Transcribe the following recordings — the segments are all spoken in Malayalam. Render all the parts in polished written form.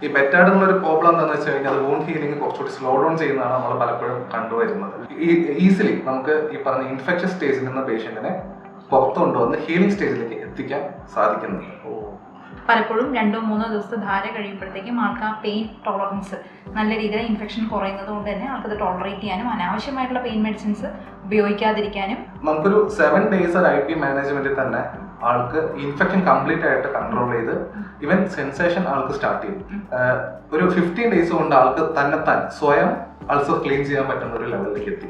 ഈ ബെറ്റാർഡ് ഒരു പ്രോബ്ലം എന്താണെന്ന് വെച്ച് കഴിഞ്ഞാൽ അത് വൂണ്ട് ഹീലിംഗ് കുറച്ചുകൂടി സ്ലോ ഡൗൺ ചെയ്യുന്നതാണ് നമ്മൾ പലപ്പോഴും കണ്ടുവരുന്നത്. ഈസിലി നമുക്ക് ഈ പറഞ്ഞ ഇൻഫെക്ഷൻ സ്റ്റേജിൽ നിന്ന് പേഷ്യന്റിനെ പുറത്തു കൊണ്ടുവന്ന് ഹീലിംഗ് സ്റ്റേജിലേക്ക് എത്തിക്കാൻ സാധിക്കുന്നുണ്ട്. പലപ്പോഴും 2-3 ദിവസത്തെ ധാര കഴിയുമ്പോഴത്തേക്കും ആൾക്ക് ആ പെയിൻ ടോളറൻസ് നല്ല രീതിയിൽ ഇൻഫെക്ഷൻ കുറയുന്നത് കൊണ്ട് തന്നെ ആൾക്കത് ടോളറേറ്റ് ചെയ്യാനും അനാവശ്യമായിട്ടുള്ള പെയിൻ മെഡിസിൻസ് ഉപയോഗിക്കാതിരിക്കാനും നമുക്കൊരു 7 days IP മാനേജ്മെന്റിൽ തന്നെ ആൾക്ക് ഇൻഫെക്ഷൻ കംപ്ലീറ്റ് ആയിട്ട് കൺട്രോൾ ചെയ്ത് ഇവൻ സെൻസേഷൻ ആൾക്ക് സ്റ്റാർട്ട് ചെയ്യും. ഒരു 15 days കൊണ്ട് ആൾക്ക് തന്നെത്താൻ സ്വയം അൾസർ ക്ലീൻ ചെയ്യാൻ പറ്റുന്ന ഒരു ലെവലിലേക്ക് എത്തി.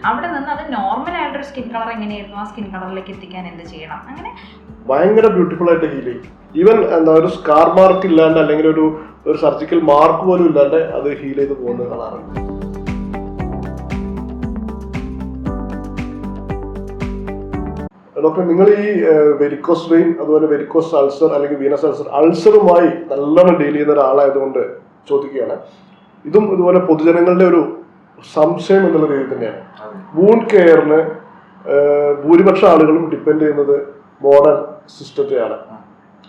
അവിടെ നിന്ന് അത് നോർമൽ ആയിട്ടൊരു സ്കിൻ കളർ എങ്ങനെയായിരുന്നു ആ സ്കിൻ കളറിലേക്ക് എത്തിക്കാൻ എന്ത് ചെയ്യണം? അങ്ങനെ ഭയങ്കര ബ്യൂട്ടിഫുൾ ആയിട്ട് ഹീൽ ചെയ്യും. ഈവൻ ഒരു സ്കാർ മാർക്ക് ഇല്ലാണ്ട് അല്ലെങ്കിൽ ഒരു സർജിക്കൽ മാർക്ക് പോലും ഇല്ലാണ്ട് അത് ഹീൽ ചെയ്ത് പോകുന്നത് കാണാറുണ്ട്. ഡോക്ടർ, നിങ്ങൾ ഈ വെരിക്കോസ് വെയിൻ അതുപോലെ വെരിക്കോസ് അൾസർ അല്ലെങ്കിൽ വീനസ് അൾസറുമായി നല്ലോണം ഡീൽ ചെയ്യുന്ന ഒരാളായതുകൊണ്ട് ചോദിക്കുകയാണ്. ഇതും ഇതുപോലെ പൊതുജനങ്ങളുടെ ഒരു സംശയം എന്നുള്ള രീതിയിൽ തന്നെയാണ്. വൂണ്ട് കെയറിന് ഭൂരിപക്ഷം ആളുകളും ഡിപ്പെൻഡ് ചെയ്യുന്നത് മോഡേൺ സിസ്റ്റത്തെയാണ്.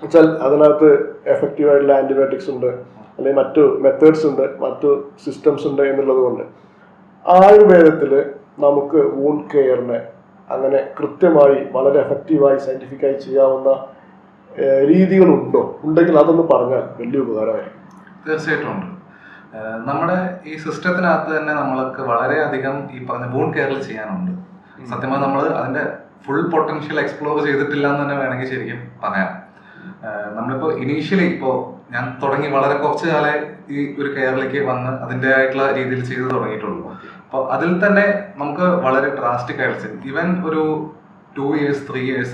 വെച്ചാൽ അതിനകത്ത് എഫക്റ്റീവ് ആയിട്ടുള്ള ആന്റിബയോട്ടിക്സ് ഉണ്ട്, അല്ലെങ്കിൽ മറ്റു മെത്തേഡ്സ് ഉണ്ട്, മറ്റു സിസ്റ്റംസ് ഉണ്ട് എന്നുള്ളത് കൊണ്ട് ആയുർവേദത്തിൽ നമുക്ക് വൂണ്ട് കെയറിനെ അങ്ങനെ കൃത്യമായി വളരെ എഫക്റ്റീവായി സയന്റിഫിക്കായി ചെയ്യാവുന്ന രീതികളുണ്ടോ? ഉണ്ടെങ്കിൽ അതൊന്ന് പറഞ്ഞാൽ വലിയ ഉപകാരമായിരിക്കും. തീർച്ചയായിട്ടും ഉണ്ട്. നമ്മുടെ ഈ സിസ്റ്റത്തിനകത്ത് തന്നെ നമ്മൾക്ക് വളരെയധികം ഈ പറഞ്ഞ വൂണ്ട് കെയറിൽ ചെയ്യാനുണ്ട്. സത്യമായി നമ്മൾ അതിന്റെ ഫുൾ പൊട്ടൻഷ്യൽ എക്സ്പ്ലോർ ചെയ്തിട്ടില്ല എന്ന് തന്നെ വേണമെങ്കിൽ ശരിക്കും പറയാം. നമ്മളിപ്പോൾ ഇനീഷ്യലി ഞാൻ തുടങ്ങി വളരെ കുറച്ച് കാലം ഈ ഒരു കെയറിലേക്ക് വന്ന് അതിൻ്റെ ആയിട്ടുള്ള രീതിയിൽ ചെയ്ത് തുടങ്ങിയിട്ടുള്ളൂ. അപ്പോൾ അതിൽ തന്നെ നമുക്ക് വളരെ ഡ്രാസ്റ്റിക് ആയിട്ട് ഈവൻ ഒരു 2 years 3 years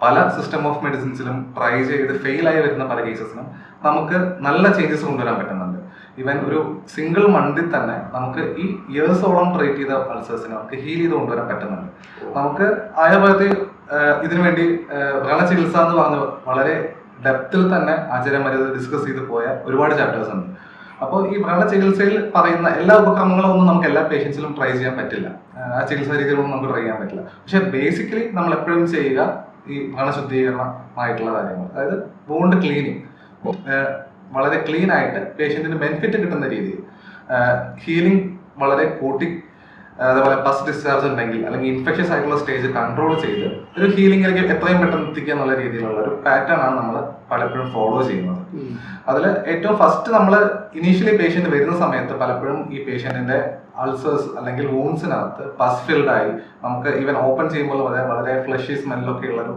പല സിസ്റ്റം ഓഫ് മെഡിസിൻസിലും ട്രൈ ചെയ്ത് ഫെയിൽ ആയി വരുന്ന പല കേസസിനും നമുക്ക് നല്ല ചേഞ്ചസ് കൊണ്ടുവരാൻ പറ്റുന്നുണ്ട്. ഈവൻ ഒരു സിംഗിൾ മന്തിൽ തന്നെ നമുക്ക് ഈ ഇയേഴ്സോളം ട്രീറ്റ് ചെയ്ത അൾസേഴ്സിനെ നമുക്ക് ഹീൽ ചെയ്ത് കൊണ്ടുവരാൻ പറ്റുന്നുണ്ട്. നമുക്ക് ആയുർവേദത്തിൽ ഇതിനു വേണ്ടി വ്രണ ചികിത്സ എന്ന് പറഞ്ഞ് വളരെ ഡെപ്തിൽ തന്നെ ആചാര്യന്മാരത് ഡിസ്കസ് ചെയ്ത് പോയ ഒരുപാട് ചാപ്റ്റേഴ്സ് ഉണ്ട്. അപ്പോൾ ഈ വ്രണ ചികിത്സയിൽ പറയുന്ന എല്ലാ ഉപക്രമങ്ങളും ഒന്നും നമുക്ക് എല്ലാ പേഷ്യൻസിലും ട്രൈ ചെയ്യാൻ പറ്റില്ല. ആ ചികിത്സാ രീതികളൊന്നും നമുക്ക് ട്രൈ ചെയ്യാൻ പറ്റില്ല. പക്ഷെ ബേസിക്കലി നമ്മൾ എപ്പോഴും ചെയ്യുക ഈ വ്രണശുദ്ധീകരണമായിട്ടുള്ള കാര്യങ്ങൾ, അതായത് വൂണ്ട് ക്ലീനിങ് വളരെ ക്ലീൻ ആയിട്ട് പേഷ്യന്റിന് ബെനിഫിറ്റ് കിട്ടുന്ന രീതിയിൽ ഹീലിംഗ് വളരെ കൂട്ടി, അതേപോലെ പസ് ഡിസ്ചാർജ് ഉണ്ടെങ്കിൽ അല്ലെങ്കിൽ ഇൻഫെക്ഷൻസ് ആയിട്ടുള്ള സ്റ്റേജ് കൺട്രോൾ ചെയ്ത് ഒരു ഹീലിംഗിലേക്ക് എത്രയും പെട്ടെന്ന് എത്തിക്കുക എന്നുള്ള രീതിയിലുള്ള ഒരു പാറ്റേൺ ആണ് നമ്മൾ പലപ്പോഴും ഫോളോ ചെയ്യുന്നത്. അതിൽ ഏറ്റവും ഫസ്റ്റ് നമ്മൾ ഇനീഷ്യലി പേഷ്യന്റ് വരുന്ന സമയത്ത് പലപ്പോഴും ഈ പേഷ്യന്റിന്റെ അൾസേഴ്സ് അല്ലെങ്കിൽ വൂൺസിനകത്ത് പസ് ഫിൽഡ് ആയി നമുക്ക് ഈവൻ ഓപ്പൺ ചെയ്യുമ്പോൾ വളരെ ഫ്ലഷി സ്മെല്ലൊക്കെ ഉള്ളൊരു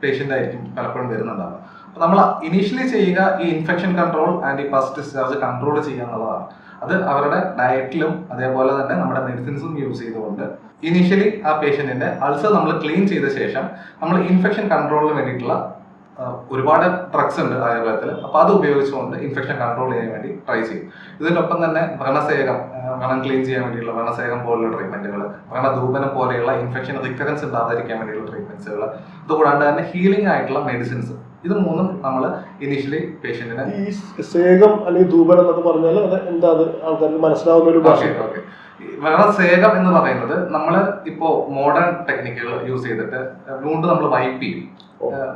പേഷ്യന്റ് ആയിരിക്കും പലപ്പോഴും വരുന്നുണ്ടാവുക. അപ്പൊ നമ്മൾ ഇനീഷ്യലി ചെയ്യുക ഈ ഇൻഫെക്ഷൻ കൺട്രോൾ ആൻഡ് ഈ പസ് ഡിസ്ചാർജ് കൺട്രോൾ ചെയ്യുക എന്നുള്ളതാണ്. അത് അവരുടെ ഡയറ്റിലും അതേപോലെ തന്നെ നമ്മുടെ മെഡിസിൻസും യൂസ് ചെയ്തുകൊണ്ട് ഇനീഷ്യലി ആ പേഷ്യന്റിന്റെ അൾസർ നമ്മൾ ക്ലീൻ ചെയ്ത ശേഷം നമ്മൾ ഇൻഫെക്ഷൻ കൺട്രോളിന് വേണ്ടിയിട്ടുള്ള ഒരുപാട് ഡ്രഗ്സ് ഉണ്ട് ആയുർവേദത്തിൽ. അപ്പൊ അത് ഉപയോഗിച്ചുകൊണ്ട് ഇൻഫെക്ഷൻ കൺട്രോൾ ചെയ്യാൻ വേണ്ടി ട്രൈ ചെയ്യും. ഇതിനൊപ്പം തന്നെ വ്രണസേകം, വ്രണം ക്ലീൻ ചെയ്യാൻ വേണ്ടിയുള്ള വ്രണസേകം പോലുള്ള ട്രീറ്റ്മെന്റുകൾ, വ്രണധൂപനം പോലെയുള്ള ഇൻഫെക്ഷൻ റിക്കറൻസ് ഉണ്ടാകാതിരിക്കാൻ വേണ്ടിയുള്ള ട്രീറ്റ്മെന്റ്സുകൾ, അതുകൂടാണ്ട് തന്നെ ഹീലിംഗ് ആയിട്ടുള്ള മെഡിസിൻസ്, ഇത് മൂന്നും നമ്മൾ ഇനീഷ്യലി പേഷ്യന്റിന് ഈ സേകം അല്ലെങ്കിൽ ധൂപനം എന്നൊക്കെ പറഞ്ഞാൽ അത് എന്താ, ആൾക്കാർക്ക് മനസ്സിലാവുന്ന ഒരു ഭാഷ. വ്രണസേകം എന്ന് പറയുന്നത് നമ്മൾ ഇപ്പോ മോഡേൺ ടെക്നിക്കുകൾ യൂസ് ചെയ്തിട്ട് വൂണ്ട് നമ്മൾ വൈപ്പ് ചെയ്യും.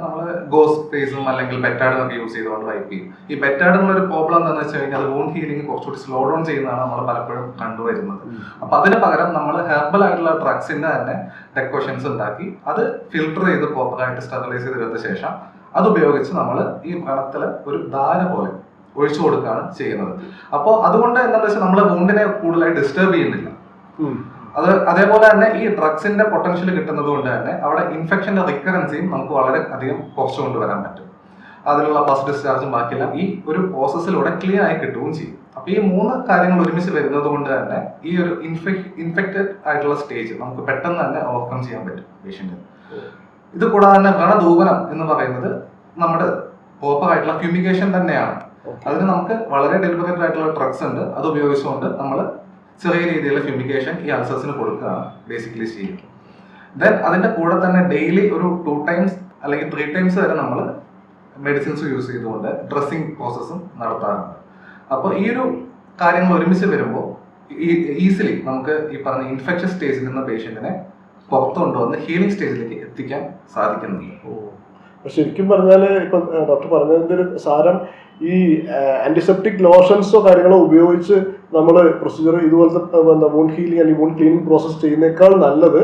നമ്മൾ ഗോസ് പേസും അല്ലെങ്കിൽ ബെറ്റാർഡ് ഒക്കെ യൂസ് ചെയ്തുകൊണ്ട് വൈപ്പ് ചെയ്യും. ഈ ബെറ്റാർഡ് ഒരു പ്രോബ്ലം എന്താണെന്ന് വെച്ച് കഴിഞ്ഞാൽ അത് വൂണ്ട് ഹീലിംഗ് കുറച്ചുകൂടി സ്ലോ ഡൗൺ ചെയ്യുന്നതാണ് നമ്മൾ പലപ്പോഴും കണ്ടുവരുന്നത്. അപ്പൊ അതിന് പകരം നമ്മൾ ഹെർബൽ ആയിട്ടുള്ള ഡ്രഗ്സിന്റെ തന്നെ ഡെക്കോഷൻസ് ഉണ്ടാക്കി അത് ഫിൽട്ടർ ചെയ്ത് പ്രോപ്പറായിട്ട് സ്റ്റെറിലൈസ് ചെയ്തെടുത്ത ശേഷം അതുപയോഗിച്ച് നമ്മൾ ഈ വ്രണത്തില് ഒരു ധാര പോലെ ഒഴിച്ചു കൊടുക്കുകയാണ് ചെയ്യുന്നത്. അപ്പോൾ അതുകൊണ്ട് എന്താണെന്ന് വെച്ചാൽ നമ്മളെ വൂണ്ടിനെ കൂടുതലായി ഡിസ്റ്റർബ് ചെയ്യുന്നില്ല. അതേപോലെ തന്നെ ഈ ഡ്രഗ്സിന്റെ പൊട്ടൻഷ്യൽ കിട്ടുന്നത് കൊണ്ട് തന്നെ അവിടെ ഇൻഫെക്ഷന്റെ റിക്കറൻസിയും നമുക്ക് വളരെ അധികം കുറച്ചു കൊണ്ടുവരാൻ പറ്റും. അതിലുള്ള പസ് ഡിസ്ചാർജും ബാക്കിയെല്ലാം ഈ ഒരു പ്രോസസ്സിലൂടെ ക്ലിയർ ആയി കിട്ടുകയും ചെയ്യും. അപ്പൊ ഈ 3 കാര്യങ്ങൾ ഒരുമിച്ച് വരുന്നത് കൊണ്ട് തന്നെ ഈ ഒരു ഇൻഫെക്റ്റഡ് ആയിട്ടുള്ള സ്റ്റേജ് നമുക്ക് പെട്ടെന്ന് തന്നെ ഓവർകം ചെയ്യാൻ പറ്റും പേഷ്യന്റിന്. ഇത് കൂടാതെ തന്നെ വ്രണധൂപനം എന്ന് പറയുന്നത് നമ്മുടെ പ്രോപ്പർ ആയിട്ടുള്ള ഫ്യൂമിഗേഷൻ തന്നെയാണ്. അതിന് നമുക്ക് വളരെ ഡെലിബറേറ്റ് ആയിട്ടുള്ള ഡ്രഗ്സ് ഉണ്ട്. അത് ഉപയോഗിച്ചുകൊണ്ട് നമ്മൾ ചെറിയ രീതിയിലുള്ള ഫ്യൂമിഗേഷൻ ഈ അൾസേഴ്സിന് കൊടുക്കുകയാണ് ബേസിക്കലി ചെയ്യുന്നത്. ദെൻ അതിന്റെ കൂടെ തന്നെ ഡെയിലി ഒരു 2 times അല്ലെങ്കിൽ 3 times വരെ നമ്മൾ മെഡിസിൻസ് യൂസ് ചെയ്തുകൊണ്ട് ഡ്രസ്സിംഗ് പ്രോസസ്സും നടത്താറുണ്ട്. അപ്പോൾ ഈ ഒരു കാര്യങ്ങൾ ഒരുമിച്ച് വരുമ്പോൾ ഈസിലി നമുക്ക് ഈ പറഞ്ഞ ഇൻഫെക്ഷൻ സ്റ്റേജിൽ നിന്ന് പേഷ്യന്റിനെ പുറത്തു കൊണ്ടുവന്ന് ഹീലിംഗ് സ്റ്റേജിലേക്ക് എത്തിക്കാൻ സാധിക്കുന്നുണ്ട്. ശരിക്കും പറഞ്ഞാൽ ഇപ്പം ഡോക്ടർ പറഞ്ഞതിൻ്റെ ഒരു സാരം ഈ ആന്റിസെപ്റ്റിക് ലോഷൻസോ കാര്യങ്ങളോ ഉപയോഗിച്ച് നമ്മൾ പ്രൊസീജിയർ ഇതുപോലത്തെ വൂണ്ട് ഹീലിംഗ് അല്ലെങ്കിൽ വൂണ്ട് ക്ലീനിങ് പ്രോസസ്സ് ചെയ്യുന്നേക്കാൾ നല്ലത്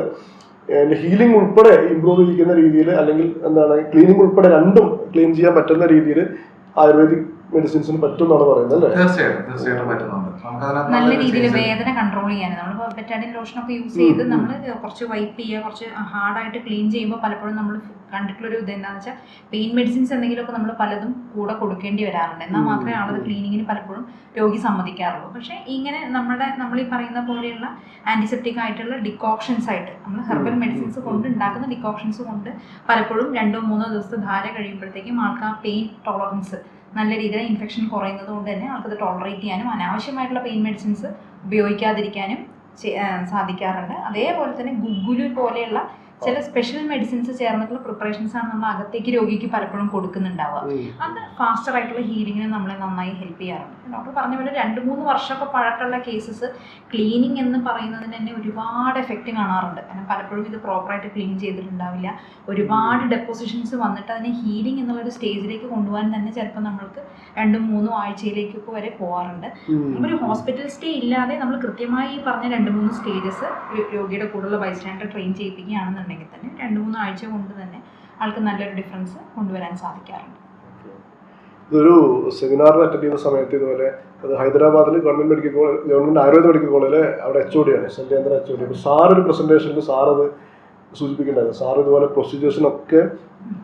ഹീലിംഗ് ഉൾപ്പെടെ ഇമ്പ്രൂവ് ചെയ്യിക്കുന്ന രീതിയിൽ അല്ലെങ്കിൽ എന്താണ് ക്ലീനിങ് ഉൾപ്പെടെ രണ്ടും ക്ലീൻ ചെയ്യാൻ പറ്റുന്ന രീതിയിൽ ആയുർവേദിക് മെഡിസിൻസിന് പറ്റും എന്നാണ് പറയുന്നത് അല്ലേ? തീർച്ചയായിട്ടും പറ്റുന്നുണ്ട്. നല്ല രീതിയിൽ വേദന കൺട്രോൾ ചെയ്യാൻ നമ്മൾ ബെറ്റാഡിൻ ലോഷനൊക്കെ യൂസ് ചെയ്ത് നമ്മൾ കുറച്ച് വൈപ്പ് ചെയ്യുക, കുറച്ച് ഹാർഡായിട്ട് ക്ലീൻ ചെയ്യുമ്പോൾ പലപ്പോഴും നമ്മൾ കണ്ടിട്ടുള്ളൊരു ഇത് എന്താണെന്ന് വെച്ചാൽ പെയിൻ മെഡിസിൻസ് എന്തെങ്കിലുമൊക്കെ നമ്മൾ പലതും കൂടെ കൊടുക്കേണ്ടി വരാറുണ്ട്. എന്നാൽ മാത്രമേ ആളത് ക്ലീനിങ്ങിന് പലപ്പോഴും രോഗി സമ്മതിക്കാറുള്ളൂ. പക്ഷേ ഇങ്ങനെ നമ്മൾ ഈ പറയുന്ന പോലെയുള്ള ആന്റിസെപ്റ്റിക് ആയിട്ടുള്ള ഡിക്കോക്ഷൻസ് ആയിട്ട് നമ്മൾ ഹെർബൽ മെഡിസിൻസ് കൊണ്ട് ഉണ്ടാക്കുന്ന ഡിക്കോക്ഷൻസ് കൊണ്ട് പലപ്പോഴും 2-3 ദിവസത്തെ ധാര കഴിയുമ്പോഴത്തേക്കും ആൾക്ക് ആ പെയിൻ ടോളറൻസ് നല്ല രീതിയിൽ ഇൻഫെക്ഷൻ കുറയുന്നത് കൊണ്ട് തന്നെ ആൾക്കത് ടോളറേറ്റ് ചെയ്യാനും അനാവശ്യമായിട്ടുള്ള പെയിൻ മെഡിസിൻസ് ഉപയോഗിക്കാതിരിക്കാനും സാധിക്കാറുണ്ട്. അതേപോലെ തന്നെ ഗുഗുലു പോലെയുള്ള ചില സ്പെഷ്യൽ മെഡിസിൻസ് ചേർന്നിട്ടുള്ള പ്രിപ്പറേഷൻസ് ആണ് നമ്മൾ അകത്തേക്ക് രോഗിക്ക് പലപ്പോഴും കൊടുക്കുന്നുണ്ടാവുക. അത് ഫാസ്റ്റർ ആയിട്ടുള്ള ഹീലിങ്ങിന് നമ്മളെ നന്നായി ഹെൽപ്പ് ചെയ്യാറുണ്ട്. ഡോക്ടർ പറഞ്ഞ പോലെ 2-3 വർഷമൊക്കെ പഴക്കമുള്ള കേസസ് ക്ലീനിങ് എന്ന് പറയുന്നതിന് തന്നെ ഒരുപാട് എഫക്റ്റ് കാണാറുണ്ട്. കാരണം പലപ്പോഴും ഇത് പ്രോപ്പറായിട്ട് ക്ലീൻ ചെയ്തിട്ടുണ്ടാവില്ല. ഒരുപാട് ഡെപ്പോസിഷൻസ് വന്നിട്ട് അതിനെ ഹീലിംഗ് എന്നുള്ളൊരു സ്റ്റേജിലേക്ക് കൊണ്ടുപോകാൻ തന്നെ ചിലപ്പോൾ നമ്മൾക്ക് 2-3 ആഴ്ചയിലേക്കൊക്കെ വരെ പോകാറുണ്ട്. ഒരു ഹോസ്പിറ്റൽ സ്റ്റേ ഇല്ലാതെ നമ്മൾ കൃത്യമായി ഈ പറഞ്ഞ 2-3 സ്റ്റേജസ് രോഗിയുടെ കൂടെയുള്ള ബൈസ്റ്റാൻഡർ ട്രെയിൻ ചെയ്യിപ്പിക്കുകയാണെന്നുണ്ടെങ്കിൽ തന്നെ 2-3 ആഴ്ച കൊണ്ട് തന്നെ ആൾക്ക് നല്ലൊരു ഡിഫറൻസ് കൊണ്ടുവരാൻ സാധിക്കാറുണ്ട്. ഇതൊരു സെമിനാറിൽ അറ്റൻഡ് ചെയ്യുന്ന സമയത്ത് ഇതുപോലെ അത് ഹൈദരാബാദിൽ ഗവൺമെന്റ് ആയുർവേദ മെഡിക്കൽ കോളേജിൽ അവിടെ HOD ആണ്, സെന്റേന്ദ്ര HOD. അപ്പോൾ സാർ ഒരു പ്രസന്റേഷനിൽ സാർ അത് സൂചിപ്പിക്കേണ്ടത് സാർ ഇതുപോലെ പ്രൊസീജിയേഴ്സിനൊക്കെ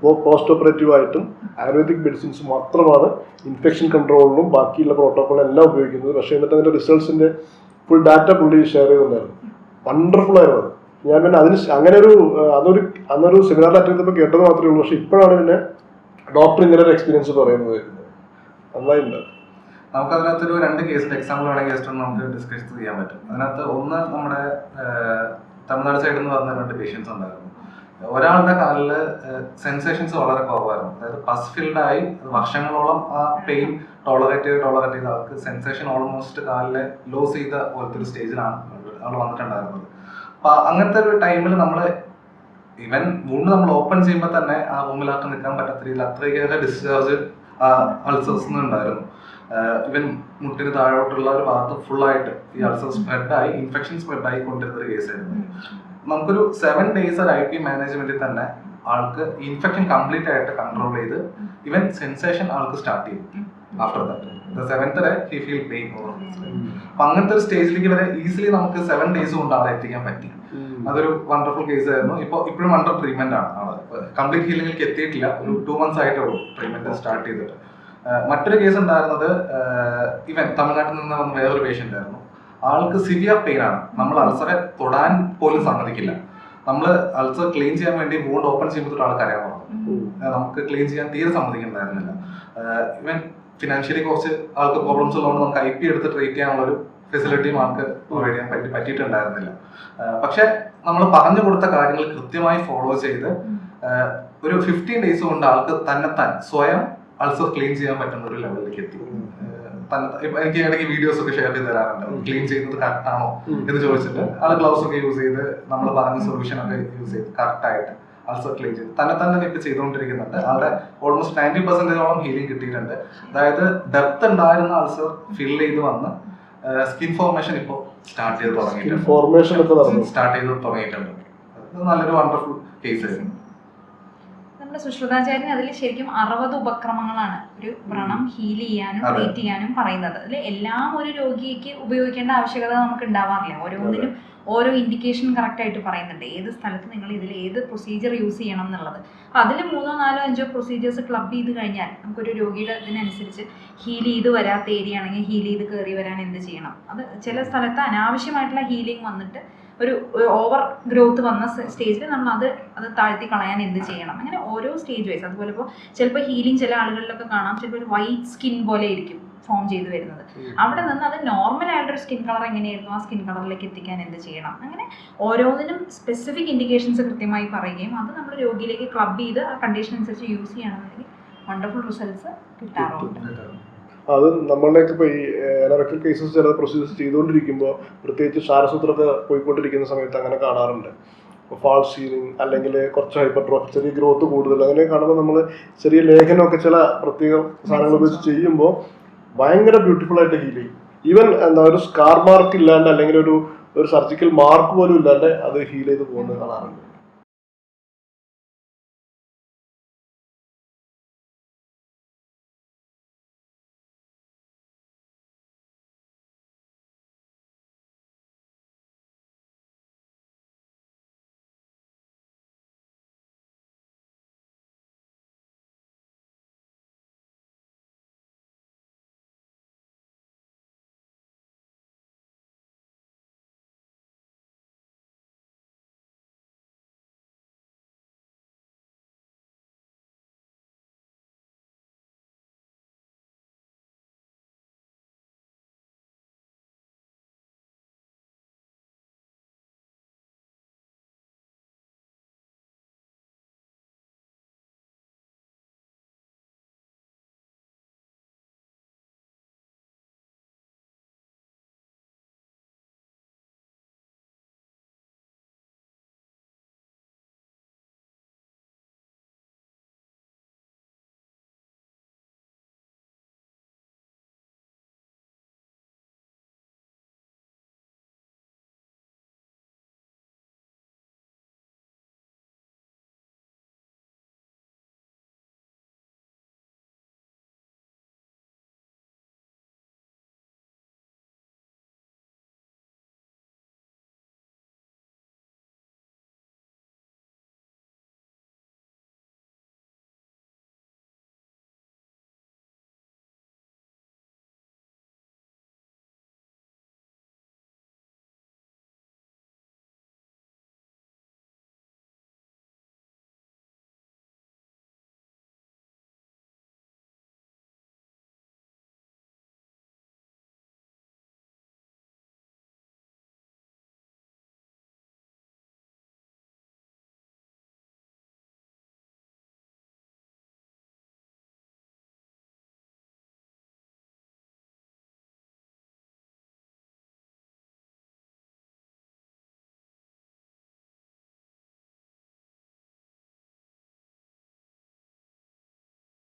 പോസ്റ്റ് ഓപ്പറേറ്റീവ് ആയിട്ടും ആയുർവേദിക് മെഡിസിൻസ് മാത്രമാണ് ഇൻഫെക്ഷൻ കൺട്രോളിനും ബാക്കിയുള്ള പ്രോട്ടോക്കോളും എല്ലാം ഉപയോഗിക്കുന്നത്. പക്ഷേ എന്നിട്ട് അതിൻ്റെ റിസൾട്ട്സിന്റെ ഫുൾ ഡാറ്റ പുള്ളി ഷെയർ ചെയ്തിട്ടുണ്ടായിരുന്നു. വണ്ടർഫുൾ ആയിരുന്നു അത്. ഞാൻ പിന്നെ അതിന് അങ്ങനെ ഒരു അന്നൊരു സെമിനാറിൽ അറ്റൻഡ് ചെയ്തപ്പോൾ കേട്ടത് മാത്രമേ ഉള്ളൂ. പക്ഷെ ഇപ്പോഴാണ് പിന്നെ ഡോക്ടർ ഇങ്ങനെ ഒരു എക്സ്പീരിയൻസ് പറയുന്നത്. നന്നായിട്ടുണ്ട്. നമുക്കതിനകത്തൊരു 2 കേസിന്റെ എക്സാമ്പിൾ വേണമെങ്കിൽ ജസ്റ്റ് ഒന്ന് നമുക്ക് ഡിസ്കസ് ചെയ്യാൻ പറ്റും. അതിനകത്ത് ഒന്ന് നമ്മുടെ തമിഴ്നാട് സൈഡിൽ നിന്ന് വന്ന 2 പേഷ്യൻസ് ഉണ്ടായിരുന്നു. ഒരാളുടെ കാലിൽ സെൻസേഷൻസ് വളരെ കുറവായിരുന്നു. അതായത് പസ് ഫിൽഡായി വർഷങ്ങളോളം ആ പെയിൻ ടോളറേറ്റ് ചെയ്ത ആൾക്ക് സെൻസേഷൻ ഓൾമോസ്റ്റ് കാലിലെ ലോസ് ചെയ്ത പോലത്തെ ഒരു സ്റ്റേജിലാണ് ആൾ വന്നിട്ടുണ്ടായിരുന്നത്. അപ്പൊ അങ്ങനത്തെ ഒരു ടൈമിൽ നമ്മൾ ഈവൻ വൂണ്ട് നമ്മൾ ഓപ്പൺ ചെയ്യുമ്പോൾ തന്നെ ആ റൂമിലാർക്ക് നിൽക്കാൻ പറ്റാത്ത രീതിയിൽ അത്രയ്ക്കേറെ ഡിസ്ചാർജ് അൾസേഴ്സ് ഉണ്ടായിരുന്നു. ഇവൻ മുട്ടിന് താഴോട്ടുള്ള ഒരു ഭാഗത്ത് ഫുള്ളായിട്ട് ഈ അൾസർ സ്പ്രെഡായി ഇൻഫെക്ഷൻ സ്പ്രെഡായി കൊണ്ടിരുന്ന ഒരു കേസായിരുന്നു. നമുക്കൊരു 7 days ഒരു IP മാനേജ്മെന്റിൽ തന്നെ ആൾക്ക് ഇൻഫെക്ഷൻ കംപ്ലീറ്റ് ആയിട്ട് കൺട്രോൾ ചെയ്ത് ഇവൻ സെൻസേഷൻ ആൾക്ക് സ്റ്റാർട്ട് ചെയ്തു. After that the 7th day he feel pain. അപ്പൊ അങ്ങനത്തെ ഒരു സ്റ്റേജിലേക്ക് വരെ ഈസിലി നമുക്ക് 7 days കൊണ്ട് ആളെ എത്തിക്കാൻ പറ്റി. അതൊരു വണ്ടർഫുൾ കേസ് ആയിരുന്നു. ഇപ്പോഴും അണ്ടർ ട്രീറ്റ്മെന്റ് ആണ് ആള്. കംപ്ലീറ്റ് ഹീലിംഗിലേക്ക് എത്തിയിട്ടില്ല. ഒരു 2 months ആയിട്ടേ ഉള്ളൂ ട്രീറ്റ്മെന്റ് സ്റ്റാർട്ട് ചെയ്തിട്ട്. മറ്റൊരു കേസ് ഉണ്ടായിരുന്നത് ഇവൻ തമിഴ്നാട്ടിൽ നിന്ന് വന്ന വേറൊരു പേഷ്യന്റ് ആയിരുന്നു. ആൾക്ക് സിവിയർ പെയിൻ ആണ്. നമ്മൾ അൾസറെ തൊടാൻ പോലും സമ്മതിക്കില്ല. നമ്മൾ അൾസർ ക്ലീൻ ചെയ്യാൻ വേണ്ടി വൂണ്ട് ഓപ്പൺ ചെയ്യുമ്പോൾ ആൾക്ക് അറിയാൻ പറഞ്ഞു. നമുക്ക് ക്ലീൻ ചെയ്യാൻ തീരെ സമ്മതിക്കുന്നുണ്ടായിരുന്നില്ല. ഇവൻ ഫിനാൻഷ്യലി കുറച്ച് ആൾക്ക് പ്രോബ്ലംസ് ഉള്ളതുകൊണ്ട് നമുക്ക് IP എടുത്ത് ട്രീറ്റ് ചെയ്യാനുള്ള ഒരു ഫെസിലിറ്റിയും ആൾക്ക് പ്രൊവൈഡ് ചെയ്യാൻ പറ്റിയിട്ടുണ്ടായിരുന്നില്ല. പക്ഷെ നമ്മൾ പറഞ്ഞു കൊടുത്ത കാര്യങ്ങൾ കൃത്യമായി ഫോളോ ചെയ്ത് ഒരു 15 days കൊണ്ട് ആൾക്ക് തന്നെത്താൻ സ്വയം അൾസർ ക്ലീൻ ചെയ്യാൻ പറ്റുന്ന ഒരു ലെവലിലേക്ക് എത്തി. എനിക്ക് ഇടയ്ക്ക് വീഡിയോസ് ഒക്കെ ഷെയർ ചെയ്ത് തരാറുണ്ട്. ക്ലീൻ ചെയ്യുന്നത് കറക്റ്റ് ആണോ എന്ന് ചോദിച്ചിട്ട് ആൾ ഗ്ലൗസ് ഒക്കെ യൂസ് ചെയ്ത് നമ്മൾ പറഞ്ഞ സൊല്യൂഷൻ ഒക്കെ യൂസ് ചെയ്ത് കറക്റ്റ് ആയിട്ട് അൾസർ ക്ലീൻ ചെയ്ത് തന്നെ ഇപ്പൊ ചെയ്തുകൊണ്ടിരിക്കുന്നുണ്ട്. ആളുടെ ഓൾമോസ്റ്റ് 90% ഹീലിംഗ് കിട്ടിയിട്ടുണ്ട്. അതായത് ഡെപ്ത് ഉണ്ടായിരുന്ന അൾസർ ഫിൽ ചെയ്ത് വന്ന് സ്കിൻ ഫോർമേഷൻ ഇപ്പോ സ്റ്റാർട്ട് ചെയ്ത് തുടങ്ങിയിട്ടുണ്ട്. അത് നല്ലൊരു വണ്ടർഫുൾ കേസ് ആയിരുന്നു. നമ്മുടെ സുശ്രുതാചാര്യൻ അതിൽ ശരിക്കും 60 ഉപക്രമങ്ങളാണ് ഒരു വ്രണം ഹീൽ ചെയ്യാനും ട്രീറ്റ് ചെയ്യാനും പറയുന്നത്. അതിൽ എല്ലാം ഒരു രോഗിക്ക് ഉപയോഗിക്കേണ്ട ആവശ്യകത നമുക്ക് ഉണ്ടാവാറില്ല. ഓരോന്നിനും ഓരോ ഇൻഡിക്കേഷൻ കറക്റ്റ് ആയിട്ട് പറയുന്നുണ്ട്. ഏത് സ്ഥലത്ത് നിങ്ങൾ ഇതിൽ ഏത് പ്രൊസീജിയർ യൂസ് ചെയ്യണം എന്നുള്ളത്. അപ്പോൾ അതിൽ 3, 4, 5 പ്രൊസീജിയേഴ്സ് ക്ലബ് ചെയ്ത് കഴിഞ്ഞാൽ നമുക്കൊരു രോഗിയുടെ ഇതിനനുസരിച്ച് ഹീൽ ചെയ്ത് വരാത്ത ഏരിയ ആണെങ്കിൽ ഹീൽ ചെയ്ത് കയറി വരാൻ എന്ത് ചെയ്യണം. അത് ചില സ്ഥലത്ത് അനാവശ്യമായിട്ടുള്ള ഹീലിംഗ് വന്നിട്ട് ഒരു ഓവർ ഗ്രോത്ത് വന്ന സ്റ്റേജിൽ നമ്മൾ അത് താഴ്ത്തി കളയാൻ എന്ത് ചെയ്യണം. അങ്ങനെ ഓരോ സ്റ്റേജ് വൈസ്. അതുപോലെ ഇപ്പോൾ ചിലപ്പോൾ ഹീലിംഗ് ചില ആളുകളിലൊക്കെ കാണാം, ചിലപ്പോൾ ഒരു വൈറ്റ് സ്കിൻ പോലെ ഇരിക്കും ഫോം ചെയ്ത് വരുന്നത്. അവിടെ നിന്ന് അത് നോർമൽ ആയിട്ടൊരു സ്കിൻ കളർ എങ്ങനെയായിരുന്നു ആ സ്കിൻ കളറിലേക്ക് എത്തിക്കാൻ എന്ത് ചെയ്യണം. അങ്ങനെ ഓരോന്നിനും സ്പെസിഫിക് ഇൻഡിക്കേഷൻസ് കൃത്യമായി പറയുകയും അത് നമ്മൾ രോഗിയിലേക്ക് ക്ലബ് ചെയ്ത് ആ കണ്ടീഷൻ അനുസരിച്ച് യൂസ് ചെയ്യണമെന്നുണ്ടെങ്കിൽ വണ്ടർഫുൾ റിസൾട്ട്സ് കിട്ടാറുണ്ട്. അത് നമ്മളിലേക്ക് ഇപ്പോൾ ഈ എലറക്ടൽ കേസസ് ചില പ്രൊസീജിയേഴ്സ് ചെയ്തുകൊണ്ടിരിക്കുമ്പോൾ പ്രത്യേകിച്ച് ക്ഷാരസൂത്രത്തെ പോയിക്കൊണ്ടിരിക്കുന്ന സമയത്ത് അങ്ങനെ കാണാറുണ്ട്. ഫാൾ സീലിംഗ് അല്ലെങ്കിൽ കുറച്ച് ഹൈപ്പർട്രോഫി, ചെറിയ ഗ്രോത്ത് കൂടുതൽ, അങ്ങനെ കാണുമ്പോൾ നമ്മൾ ചെറിയ ലേഖനമൊക്കെ ചില പ്രത്യേക സാധനങ്ങൾ ഉപയോഗിച്ച് ചെയ്യുമ്പോൾ ഭയങ്കര ബ്യൂട്ടിഫുൾ ആയിട്ട് ഹീൽ ചെയ്യും. ഈവൻ എന്താ ഒരു സ്കാർ മാർക്ക് ഇല്ലാണ്ട് അല്ലെങ്കിൽ ഒരു സർജിക്കൽ മാർക്ക് പോലും ഇല്ലാണ്ട് അത് ഹീൽ ചെയ്ത് പോകുന്നത് കാണാറുണ്ട്.